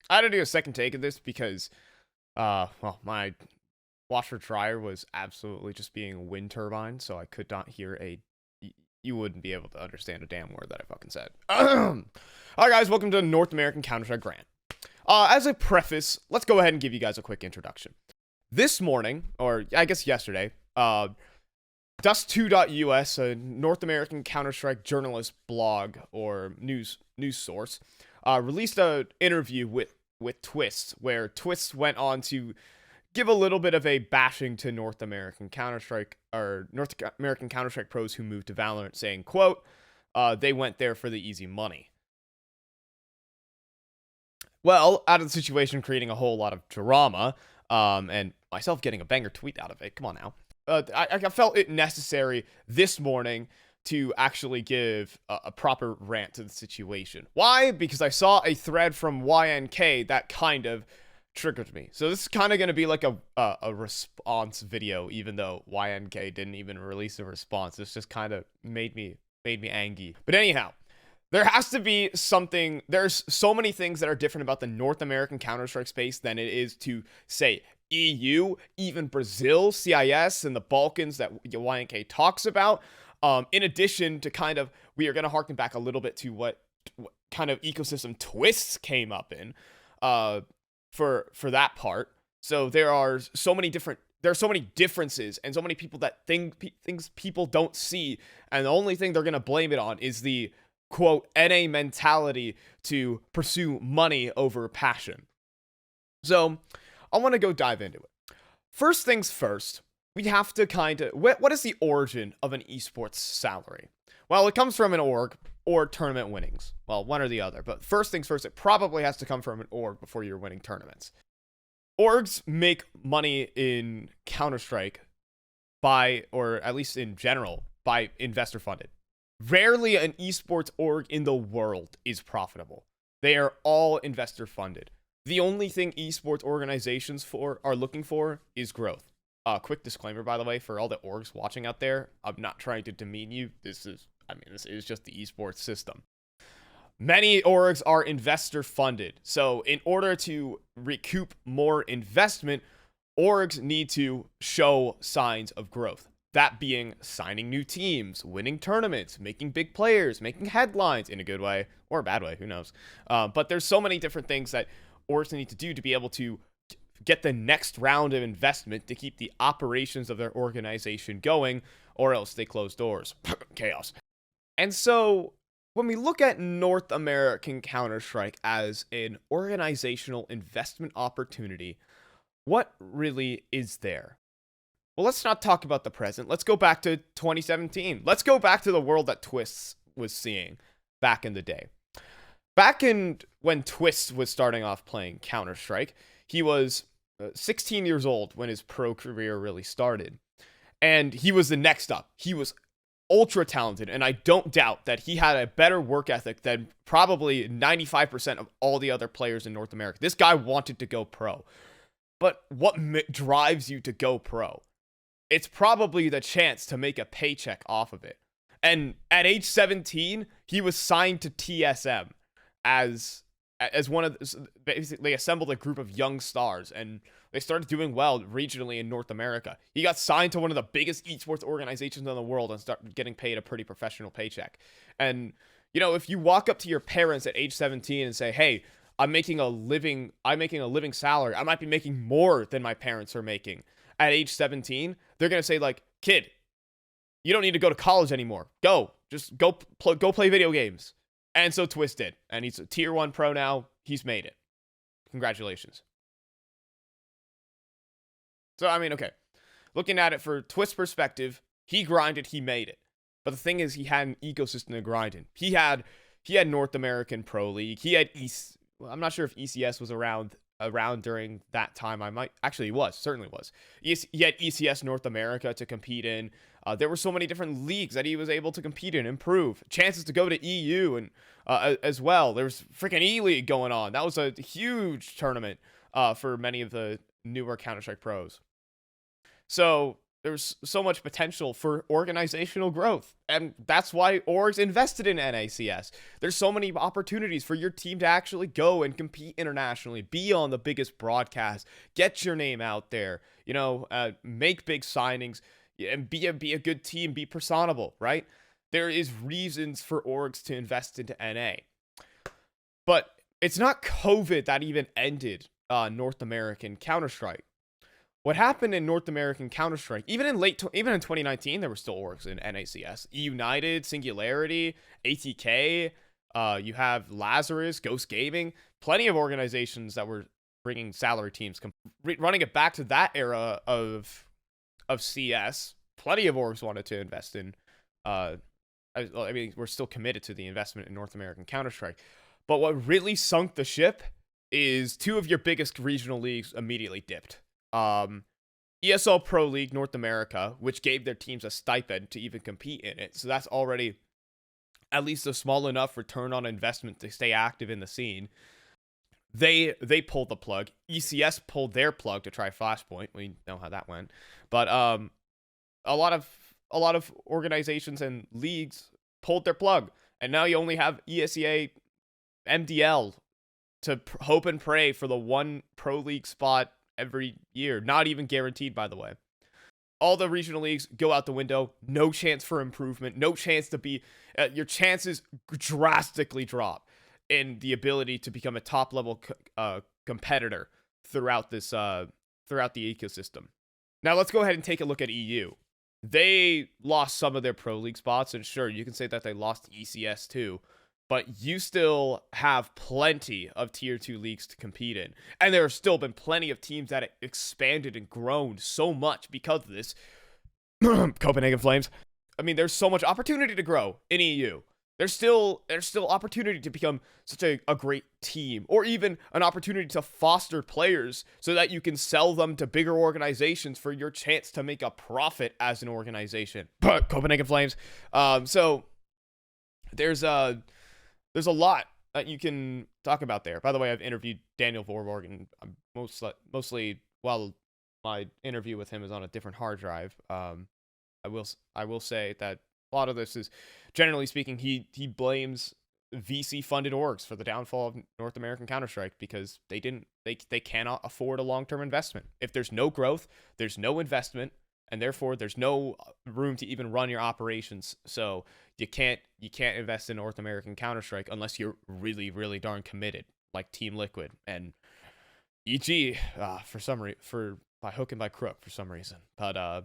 I had to do a second take of this because, well, my washer dryer was absolutely just being a wind turbine, so I could not hear you wouldn't be able to understand a damn word that I fucking said. Alright, guys, welcome to North American Counter-Strike Rant. As a preface, let's go ahead and give you guys a quick introduction. This morning, or I guess yesterday, Dust2.us, a North American Counter-Strike journalist blog or news source, released an interview with Twist, where Twist went on to give a little bit of a bashing to North American Counter-Strike pros who moved to Valorant, saying, quote, they went there for the easy money. Well, out of the situation, creating a whole lot of drama, and myself getting a banger tweet out of it. Come on now. I felt it necessary this morning to actually give a proper rant to the situation. Why? Because I saw a thread from YNK that kind of triggered me. So this is kind of going to be like a response video, even though YNK didn't even release a response. This just kind of made me angry. But anyhow, there has to be something. There's so many things that are different about the North American Counter-Strike space than it is to, say, EU, even Brazil, CIS, and the Balkans that YNK talks about. In addition to we are going to harken back a little bit to what kind of ecosystem Twists came up in for that part. So there are so many differences and so many people that things people don't see. And the only thing they're going to blame it on is the, quote, NA mentality to pursue money over passion. So I want to go dive into it. First things first, we have to what is the origin of an esports salary? Well, it comes from an org or tournament winnings. Well, one or the other. But first things first, it probably has to come from an org before you're winning tournaments. Orgs make money in Counter-Strike or at least in general, by investor funded. Rarely an esports org in the world is profitable. They are all investor funded. The only thing esports organizations are looking for is growth. Quick disclaimer, by the way, for all the orgs watching out there, I'm not trying to demean you. This is just the esports system. Many orgs are investor funded. So in order to recoup more investment, orgs need to show signs of growth. That being signing new teams, winning tournaments, making big players, making headlines in a good way or a bad way, who knows. But there's so many different things that orgs need to do to be able to get the next round of investment to keep the operations of their organization going, or else they close doors. Chaos. And so when we look at North American Counter-Strike as an organizational investment opportunity, what really is there? Well, let's not talk about the present. Let's go back to 2017. Let's go back to the world that Twists was seeing back in the day. Back in when Twists was starting off playing Counter-Strike, he was 16 years old when his pro career really started. And he was the next up. He was ultra talented, and I don't doubt that he had a better work ethic than probably 95% of all the other players in North America. This guy wanted to go pro. But what drives you to go pro? It's probably the chance to make a paycheck off of it. And at age 17, he was signed to TSM as one of basically they assembled a group of young stars, and they started doing well regionally in North America. He got signed to one of the biggest esports organizations in the world and started getting paid a pretty professional paycheck. And if you walk up to your parents at age 17 and say, "Hey, I'm making a living salary. I might be making more than my parents are making." At age 17, they're going to say, like, "Kid, you don't need to go to college anymore. Just go play video games." And so Twist did. And he's a tier 1 pro now. He's made it. Congratulations. So, okay. Looking at it for Twist's perspective, he grinded, he made it. But the thing is, he had an ecosystem to grind in. He had North American Pro League. He had I'm not sure if ECS was around during that time. He certainly was. He had ECS North America to compete in. There were so many different leagues that he was able to compete in, improve. Chances to go to EU and as well. There's freaking E-League going on. That was a huge tournament for many of the newer Counter-Strike pros. So there's so much potential for organizational growth. And that's why orgs invested in NACS. There's so many opportunities for your team to actually go and compete internationally, be on the biggest broadcast, get your name out there, make big signings, and be a good team, be personable, right? There is reasons for orgs to invest into NA. But it's not COVID that even ended North American Counter-Strike. What happened in North American Counter-Strike, even in 2019, there were still orgs in NACS. United, Singularity, ATK, you have Lazarus, Ghost Gaming, plenty of organizations that were bringing salary teams. Running it back to that era of CS, plenty of orgs wanted to invest in. We're still committed to the investment in North American Counter-Strike. But what really sunk the ship is two of your biggest regional leagues immediately dipped. ESL Pro League North America, which gave their teams a stipend to even compete in it. So that's already at least a small enough return on investment to stay active in the scene. They pulled the plug. ECS pulled their plug to try Flashpoint. We know how that went. But a lot of organizations and leagues pulled their plug. And now you only have ESEA MDL to hope and pray for the one pro league spot every year. Not even guaranteed, by the way. All the regional leagues go out the window. No chance for improvement. No chance to be... your chances drastically drop in the ability to become a top-level competitor throughout the ecosystem. Now, let's go ahead and take a look at EU. They lost some of their pro league spots, and sure, you can say that they lost ECS too, but you still have plenty of tier 2 leagues to compete in. And there have still been plenty of teams that have expanded and grown so much because of this. Copenhagen Flames. I mean, there's so much opportunity to grow in EU. There's still opportunity to become such a great team, or even an opportunity to foster players so that you can sell them to bigger organizations for your chance to make a profit as an organization. But Copenhagen Flames. So there's a lot that you can talk about there. By the way, I've interviewed Daniel Vorborg, and mostly while my interview with him is on a different hard drive. I will say that a lot of this is, generally speaking, he blames VC funded orgs for the downfall of North American Counter-Strike because they cannot afford a long-term investment. If there's no growth, there's no investment, and therefore there's no room to even run your operations. So you can't invest in North American Counter-Strike unless you're really, really darn committed, like Team Liquid and EG by hook and by crook for some reason. But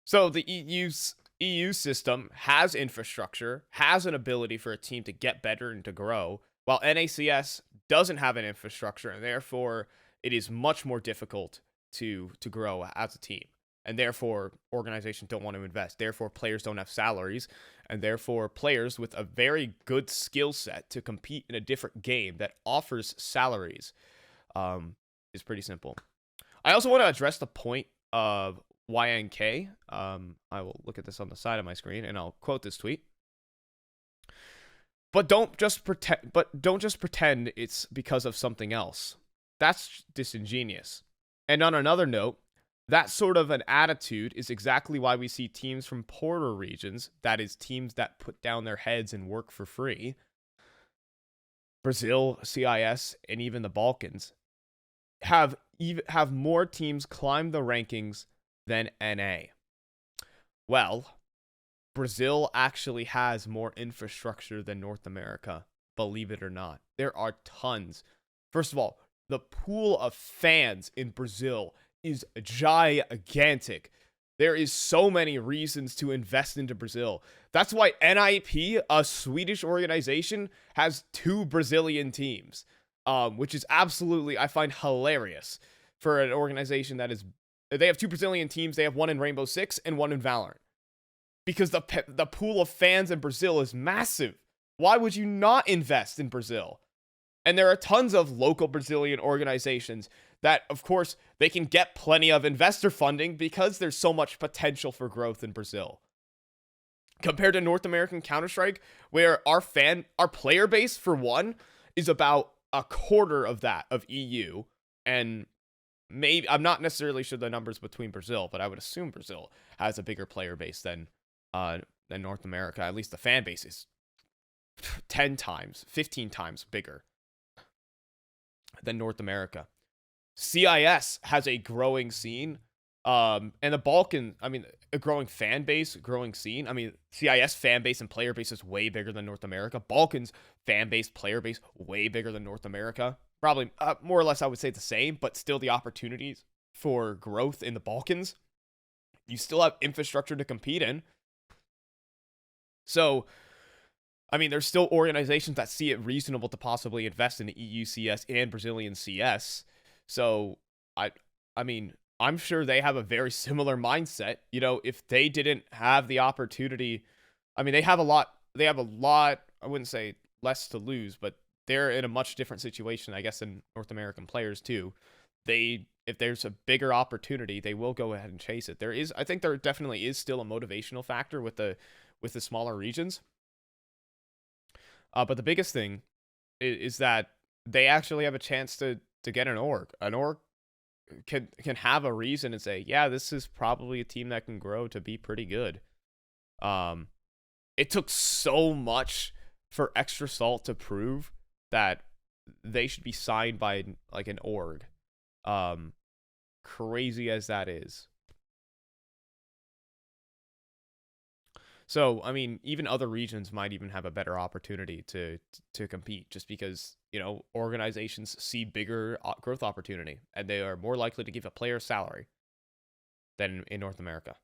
so the EU system has infrastructure, has an ability for a team to get better and to grow, while NACS doesn't have an infrastructure, and therefore it is much more difficult to grow as a team. And therefore, organizations don't want to invest. Therefore, players don't have salaries. And therefore, players with a very good skill set to compete in a different game that offers salaries is pretty simple. I also want to address the point of YNK. I will look at this on the side of my screen, and I'll quote this tweet. But don't just pretend it's because of something else. That's disingenuous. And on another note, that sort of an attitude is exactly why we see teams from poorer regions, that is, teams that put down their heads and work for free, Brazil, CIS, and even the Balkans, have more teams climb the rankings than NA. Well, Brazil actually has more infrastructure than North America, believe it or not. There are tons. First of all, the pool of fans in Brazil is gigantic. There is so many reasons to invest into Brazil. That's why NIP, a Swedish organization, has 2 Brazilian teams, which is absolutely, I find, hilarious for an organization that is. They have 2 Brazilian teams. They have one in Rainbow Six and one in Valorant, because the pool of fans in Brazil is massive. Why would you not invest in Brazil? And there are tons of local Brazilian organizations that, of course, they can get plenty of investor funding because there's so much potential for growth in Brazil. Compared to North American Counter-Strike, where our player base, for one, is about a quarter of that of EU, and maybe I'm not necessarily sure the numbers between Brazil, but I would assume Brazil has a bigger player base than North America. At least the fan base is 10 times, 15 times bigger than North America. CIS has a growing scene. And the Balkan, I mean, a growing fan base, growing scene. I mean, CIS fan base and player base is way bigger than North America. Balkans fan base, player base, way bigger than North America. Probably more or less, I would say the same, but still the opportunities for growth in the Balkans. You still have infrastructure to compete in. So, I mean, there's still organizations that see it reasonable to possibly invest in the EU CS and Brazilian CS. So, I mean, I'm sure they have a very similar mindset. You know, if they didn't have the opportunity, I mean, they have a lot, I wouldn't say less to lose, but they're in a much different situation, I guess, than North American players too. If there's a bigger opportunity, they will go ahead and chase it. I think there definitely is still a motivational factor with the smaller regions. But the biggest thing is that they actually have a chance to get an org. An org can have a reason and say, yeah, this is probably a team that can grow to be pretty good. It took so much for Extra Salt to prove that they should be signed by like an org. Crazy as that is. So, I mean, even other regions might even have a better opportunity to compete just because, you know, organizations see bigger growth opportunity and they are more likely to give a player salary than in North America.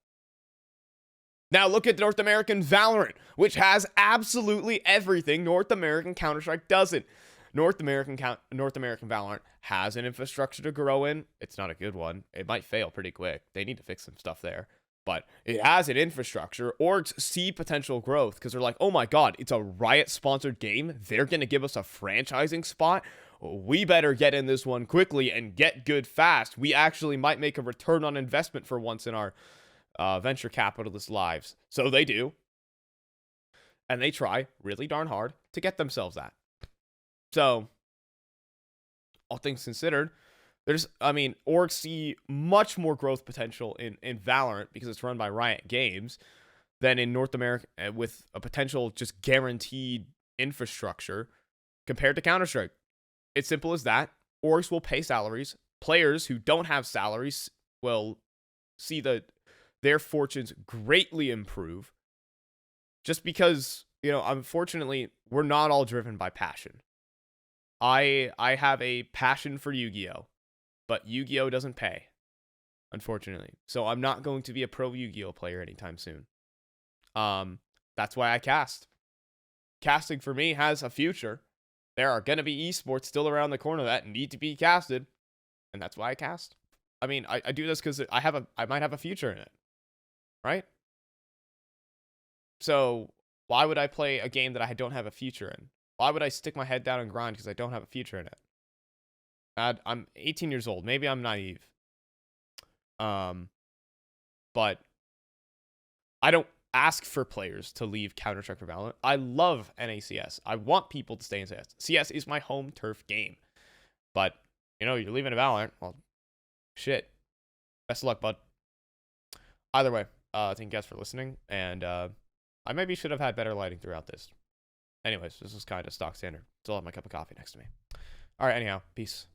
Now look at North American Valorant, which has absolutely everything North American Counter-Strike doesn't. North American Valorant has an infrastructure to grow in. It's not a good one. It might fail pretty quick. They need to fix some stuff there. But it has an infrastructure. Orgs see potential growth because they're like, oh my god, it's a Riot-sponsored game. They're going to give us a franchising spot. We better get in this one quickly and get good fast. We actually might make a return on investment for once in our venture capitalist lives. So they do. And they try really darn hard to get themselves that. So, all things considered, orgs see much more growth potential in Valorant because it's run by Riot Games than in North America with a potential just guaranteed infrastructure compared to Counter-Strike. It's simple as that. Orgs will pay salaries. Players who don't have salaries will see their fortunes greatly improve just because, you know, unfortunately, we're not all driven by passion. I have a passion for Yu-Gi-Oh! But Yu-Gi-Oh! Doesn't pay, unfortunately. So I'm not going to be a pro Yu-Gi-Oh! Player anytime soon. That's why I cast. Casting for me has a future. There are going to be esports still around the corner that need to be casted. And that's why I cast. I mean, I do this because I might have a future in it. Right? So why would I play a game that I don't have a future in? Why would I stick my head down and grind because I don't have a future in it? I'm 18 years old. Maybe I'm naive. But I don't ask for players to leave Counter-Strike for Valorant. I love NACS. I want people to stay in CS. CS is my home turf game. But, you know, you're leaving Valorant. Well, shit. Best of luck, bud. Either way, thank you guys for listening. And I maybe should have had better lighting throughout this. Anyways, this is kind of stock standard. Still have my cup of coffee next to me. All right, anyhow, peace.